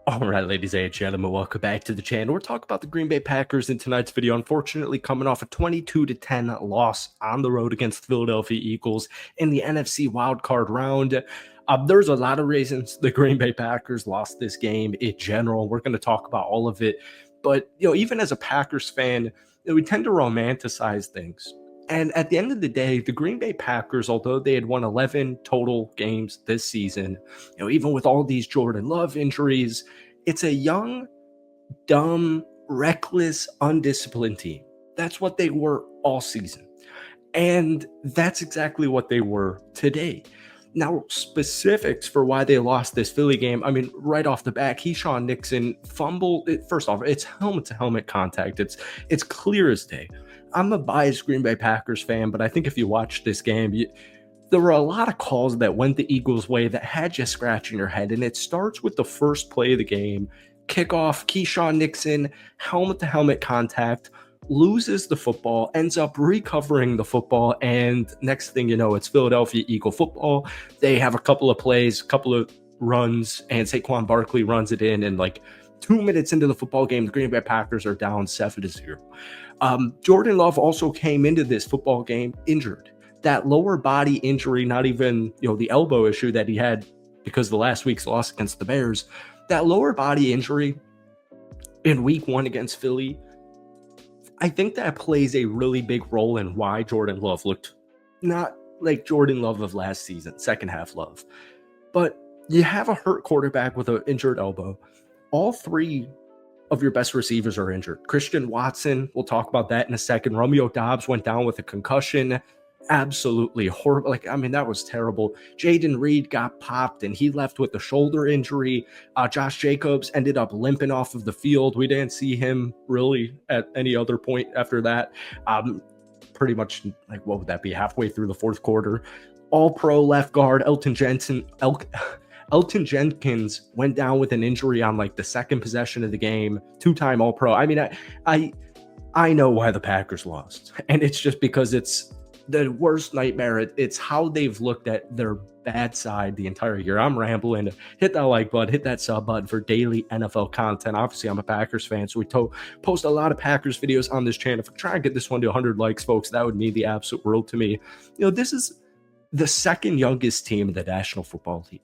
All right, ladies and gentlemen, welcome back to the channel. We're talking about the Green Bay Packers in tonight's video. Unfortunately, coming off a 22-10 loss on the road against the Philadelphia Eagles in the NFC wildcard round. There's a lot of reasons the Green Bay Packers lost this game in general. We're going to talk about all of it. But, even as a Packers fan, we tend to romanticize things. And at the end of the day, the Green Bay Packers, although they had won 11 total games this season, even with all these Jordan Love injuries, it's a young, dumb, reckless, undisciplined team. That's what they were all season. And that's exactly what they were today. Now, specifics for why they lost this Philly game. I mean, right off the bat, Keyshawn Nixon fumbled. First off, it's helmet-to-helmet contact. It's clear as day. I'm a biased Green Bay Packers fan, but I think if you watch this game, there were a lot of calls that went the Eagles' way that had you scratching your head. And it starts with the first play of the game. Kickoff, Keyshawn Nixon, helmet-to-helmet contact, loses the football, ends up recovering the football, and next thing you know, it's Philadelphia Eagle football. They have a couple of plays, a couple of runs, and Saquon Barkley runs it in, and like 2 minutes into the football game, the Green Bay Packers are down 7-0. Jordan Love also came into this football game injured. That lower body injury, not even the elbow issue that he had because of the last week's loss against the Bears, that lower body injury in week 1 against Philly, I think that plays a really big role in why Jordan Love looked not like Jordan Love of last season, second half Love. But you have a hurt quarterback with an injured elbow. All three of your best receivers are injured. Christian Watson, we'll talk about that in a second. Romeo Doubs went down with a concussion. Absolutely horrible. That was terrible. Jaden Reed got popped and he left with a shoulder injury. Josh Jacobs ended up limping off of the field. We didn't see him really at any other point after that. Pretty much, what would that be? Halfway through the fourth quarter. All-pro left guard Elton Jenkins went down with an injury on the second possession of the game. Two-time All-Pro. I know why the Packers lost, and it's just because it's the worst nightmare. It's how they've looked at their bad side the entire year. I'm rambling. Hit that like button, hit that sub button for daily NFL content. Obviously, I'm a Packers fan, so we post a lot of Packers videos on this channel. If we try and get this one to 100 likes, folks, that would mean the absolute world to me. This is the second youngest team in the National Football League.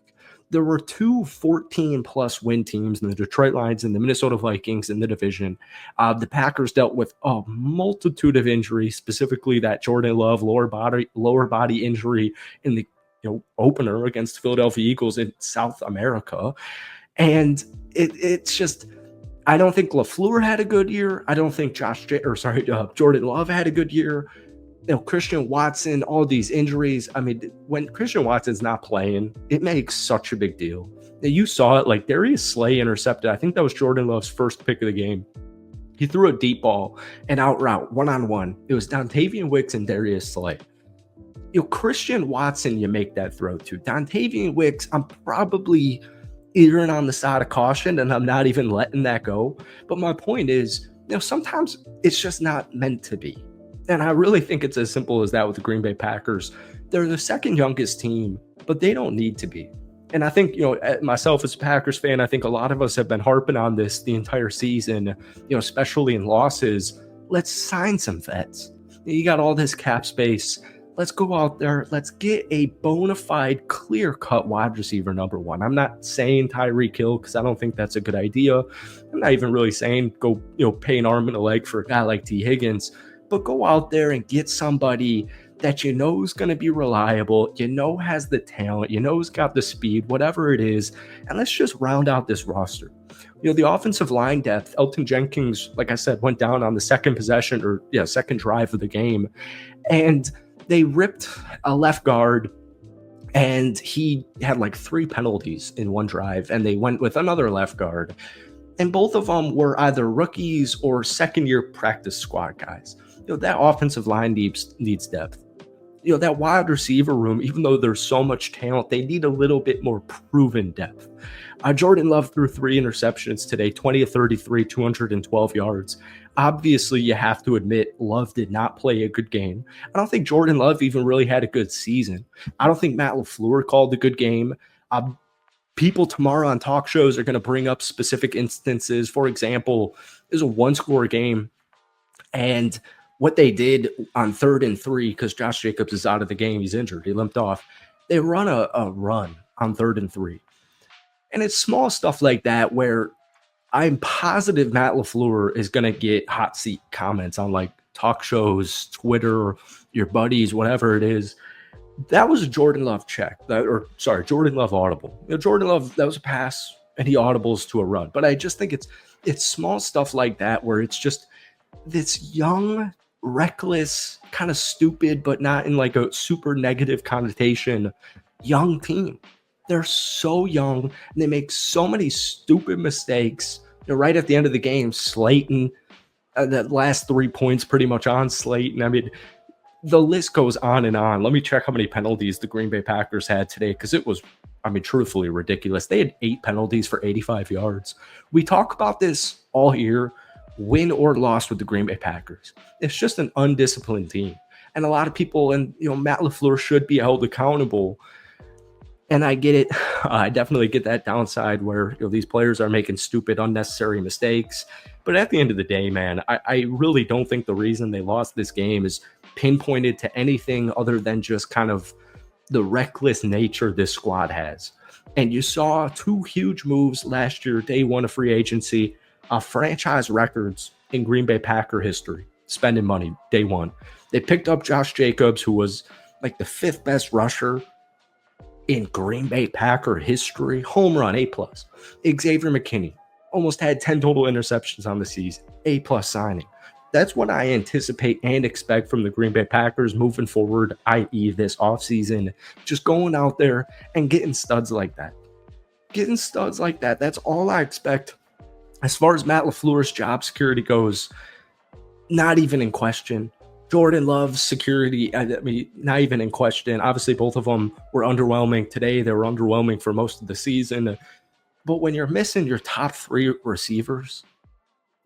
There were two 14-plus win teams in the Detroit Lions and the Minnesota Vikings in the division. The Packers dealt with a multitude of injuries, specifically that Jordan Love lower body injury in the opener against the Philadelphia Eagles in South America. And it's just, I don't think LaFleur had a good year. I don't think Jordan Love had a good year. Christian Watson, all these injuries. When Christian Watson's not playing, it makes such a big deal. You saw it, Darius Slay intercepted. I think that was Jordan Love's first pick of the game. He threw a deep ball, an out route, one-on-one. It was Dontavian Wicks and Darius Slay. Christian Watson, you make that throw to. Dontavian Wicks, I'm probably erring on the side of caution, and I'm not even letting that go. But my point is, sometimes it's just not meant to be. And I really think it's as simple as that with the Green Bay Packers. They're the second youngest team, but they don't need to be. And I think, myself as a Packers fan, I think a lot of us have been harping on this the entire season, especially in losses. Let's sign some vets. You got all this cap space. Let's go out there. Let's get a bona fide, clear-cut wide receiver number one. I'm not saying Tyreek Hill because I don't think that's a good idea. I'm not even really saying go, pay an arm and a leg for a guy like T. Higgins. But go out there and get somebody that is going to be reliable, has the talent, has got the speed, whatever it is, and let's just round out this roster. The offensive line depth, Elton Jenkins, like I said, went down on the second drive of the game, and they ripped a left guard, and he had 3 penalties in one drive, and they went with another left guard, and both of them were either rookies or second-year practice squad guys. That offensive line needs depth. That wide receiver room, even though there's so much talent, they need a little bit more proven depth. Jordan Love threw 3 interceptions today, 20 of 33, 212 yards. Obviously, you have to admit, Love did not play a good game. I don't think Jordan Love even really had a good season. I don't think Matt LaFleur called a good game. People tomorrow on talk shows are going to bring up specific instances. For example, there's a one-score game, and what they did on 3rd and 3, because Josh Jacobs is out of the game, he's injured, he limped off. They run a run on 3rd and 3, and it's small stuff like that where I'm positive Matt LaFleur is going to get hot seat comments on like talk shows, Twitter, your buddies, whatever it is. That was a Jordan Love check, Jordan Love audible. Jordan Love, that was a pass, and he audibles to a run. But I just think it's small stuff like that where it's just this young, reckless, kind of stupid, but not in like a super negative connotation, young team. They're so young, and they make so many stupid mistakes. Right at the end of the game, Slayton, that last 3 points pretty much on Slayton. I mean, the list goes on and on. Let me check how many penalties the Green Bay Packers had today, because it was, I mean, truthfully ridiculous. They had 8 penalties for 85 yards. We talk about this all year, win or loss with the Green Bay Packers. It's just an undisciplined team. And a lot of people, and Matt LaFleur should be held accountable. And I get it. I definitely get that downside where these players are making stupid, unnecessary mistakes. But at the end of the day, man, I really don't think the reason they lost this game is pinpointed to anything other than just kind of the reckless nature this squad has. And you saw 2 huge moves last year, day one of free agency, franchise records in Green Bay Packer history, spending money day one. They picked up Josh Jacobs, who was like the 5th best rusher in Green Bay Packer history, home run, A+. Xavier McKinney almost had 10 total interceptions on the season, A+ signing. That's what I anticipate and expect from the Green Bay Packers moving forward, i.e. this offseason, just going out there and getting studs like that. That's all I expect. As far as Matt LaFleur's job security goes, not even in question. Jordan Love's security, I mean, not even in question. Obviously, both of them were underwhelming today. They were underwhelming for most of the season. But when you're missing your top 3 receivers,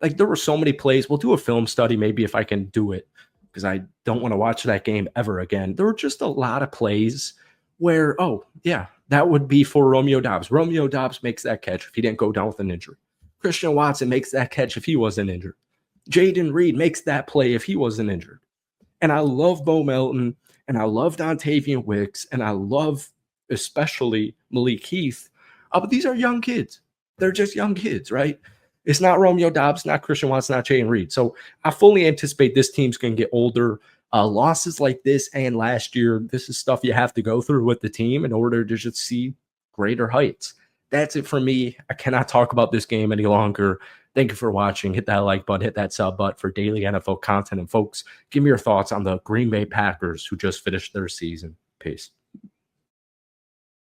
like there were so many plays. We'll do a film study maybe if I can do it, because I don't want to watch that game ever again. There were just a lot of plays where, oh, yeah, that would be for Romeo Doubs. Romeo Doubs makes that catch if he didn't go down with an injury. Christian Watson makes that catch if he wasn't injured. Jaden Reed makes that play if he wasn't injured. And I love Bo Melton, and I love Dontavian Wicks, and I love especially Malik Heath. But these are young kids. They're just young kids, right? It's not Romeo Doubs, not Christian Watson, not Jaden Reed. So I fully anticipate this team's going to get older. Losses like this and last year, this is stuff you have to go through with the team in order to just see greater heights. That's it for me. I cannot talk about this game any longer. Thank you for watching. Hit that like button, hit that sub button for daily NFL content. And folks, give me your thoughts on the Green Bay Packers who just finished their season. Peace.